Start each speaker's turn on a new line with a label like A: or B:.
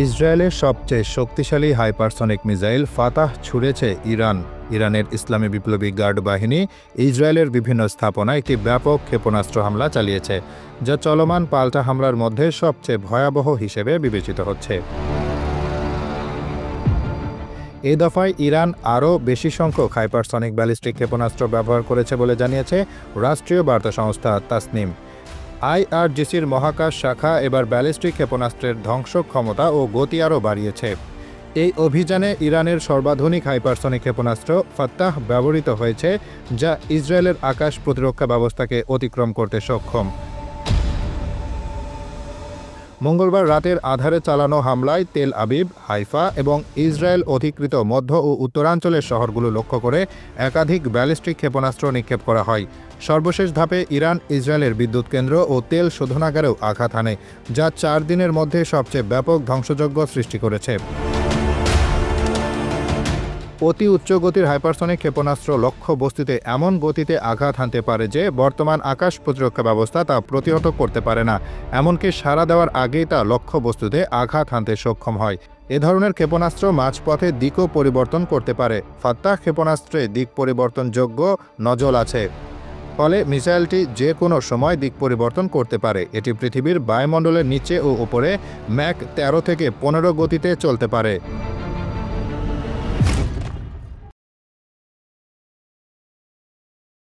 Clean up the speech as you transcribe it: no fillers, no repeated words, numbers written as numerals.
A: ইসরায়েলের সবচেয়ে শক্তিশালী হাইপারসনিক মিসাইল ফাতাহ ছুড়েছে ইরান। ইরানের ইসলামী বিপ্লবী গার্ড বাহিনী ইসরায়েলের বিভিন্ন স্থাপনায় একটি ব্যাপক ক্ষেপণাস্ত্র হামলা চালিয়েছে, যা চলমান পাল্টা হামলার মধ্যে সবচেয়ে ভয়াবহ হিসেবে বিবেচিত হচ্ছে। এই দফায় ইরান আরও বেশি সংখ্যক হাইপারসনিক ব্যালিস্টিক ক্ষেপণাস্ত্র ব্যবহার করেছে বলে জানিয়েছে রাষ্ট্রীয় বার্তা সংস্থা তাসনিম। IRGCর মহাকাশ শাখা এবার ব্যালিস্টিক ক্ষেপণাস্ত্রের ধ্বংস ক্ষমতা ও গতি আরও বাড়িয়েছে। এই অভিযানে ইরানের সর্বাধুনিক হাইপারসনিক ক্ষেপণাস্ত্র ফাত্তাহ ব্যবহৃত হয়েছে, যা ইসরায়েলের আকাশ প্রতিরক্ষা ব্যবস্থাকে অতিক্রম করতে সক্ষম। মঙ্গলবার রাতের আধারে চালানো হামলায় তেল আবিব, হাইফা এবং ইসরায়েল অধিকৃত মধ্য ও উত্তরাঞ্চলের শহরগুলো লক্ষ্য করে একাধিক ব্যালিস্টিক ক্ষেপণাস্ত্র নিক্ষেপ করা হয়। সর্বশেষ ধাপে ইরান ইসরায়েলের বিদ্যুৎ কেন্দ্র ও তেল শোধনাগারেও আঘাত হানে, যা 4 দিনের মধ্যে সবচেয়ে ব্যাপক ধ্বংসযজ্ঞ সৃষ্টি করেছে। অতি উচ্চ গতির হাইপারসনিক ক্ষেপণাস্ত্র লক্ষ্য বস্তুতে এমন গতিতে আঘাত হানতে পারে যে বর্তমান আকাশ প্রতিরক্ষা ব্যবস্থা তা প্রতিহত করতে পারে না, এমনকি সাড়া দেওয়ার আগেই তা লক্ষ্য বস্তুতে আঘাত হানতে সক্ষম হয়। এ ধরনের ক্ষেপণাস্ত্র মাঝপথে দিকও পরিবর্তন করতে পারে। ফাত্তাহ ক্ষেপণাস্ত্রে দিক পরিবর্তনযোগ্য নজল আছে, ফলে মিসাইলটি যে কোনো সময় দিক পরিবর্তন করতে পারে। এটি পৃথিবীর বায়ুমণ্ডলের নিচে ও উপরে ম্যাক 13 থেকে 15 গতিতে চলতে পারে।